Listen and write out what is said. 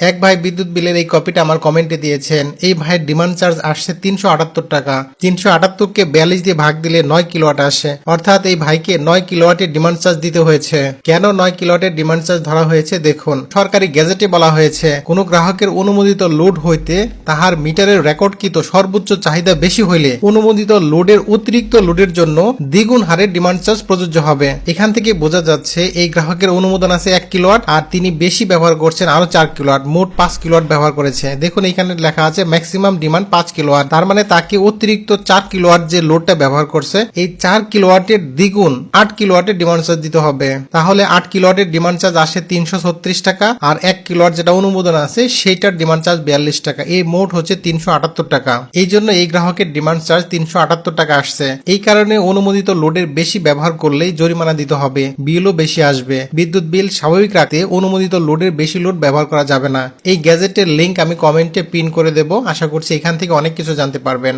এক ভাই বিদ্যুৎ বিলের এই কপিটা আমার কমেন্টে দিয়েছেন। এই ভাইয়ের ডিমান্ড চার্জ আসছে 378 টাকা। 378কে 42 দিয়ে ভাগ দিলে 9 কিলোওয়াট আসে, অর্থাৎ এই ভাইকে 9 কিলোওয়াটের ডিমান্ড চার্জ দিতে হয়েছে। কেন 9 কিলোওয়াটের ডিমান্ড চার্জ ধরা হয়েছে দেখুন। সরকারি গেজেটে বলা হয়েছে কোন গ্রাহকের অনুমোদিত লোড হইতে তাহার মিটারের রেকর্ডকৃত সর্বোচ্চ চাহিদা বেশি হইলে অনুমোদিত লোডের অতিরিক্ত লোডের জন্য দ্বিগুণ হারে ডিমান্ড চার্জ প্রযোজ্য হবে। এখান থেকে বোঝা যাচ্ছে এই গ্রাহকের অনুমোদন আছে 1 কিলোওয়াট আর তিনি বেশি ব্যবহার করছেন আরো 4 কিলোওয়াট, মোট 5 কিলোওয়াট ব্যবহার করেছে। দেখুন এখানে লেখা আছে ম্যাক্সিমাম ডিমান্ড 5 কিলোওয়াট, তার মানে তাকে অতিরিক্ত 4 কিলোওয়াট যে লোডটা ব্যবহার করছে এই 4 কিলোওয়াটের দ্বিগুণ 8 কিলোওয়াটের ডিমান্ড চার্জ দিতে হবে। তাহলে 8 কিলোওয়াটের ডিমান্ড চার্জ আসে 336 টাকা, আর 1 কিলোওয়াট যেটা অনুমোদন আছে সেইটার ডিমান্ড চার্জ 42 টাকা। এই মোট হচ্ছে 378 টাকা। এই জন্য এই গ্রাহকের ডিমান্ড চার্জ 378 টাকা আসছে। এই কারণে অনুমোদিত লোডের বেশি ব্যবহার করলেই জরিমানা দিতে হবে, বিলও বেশি আসবে। বিদ্যুৎ বিল স্বাভাবিক রাখতে অনুমোদিত লোডের বেশি লোড ব্যবহার করা যাবে না। এই গ্যাজেটের লিংক আমি কমেন্টে পিন করে দেব। আশা করছি এখান থেকে অনেক কিছু জানতে পারবেন।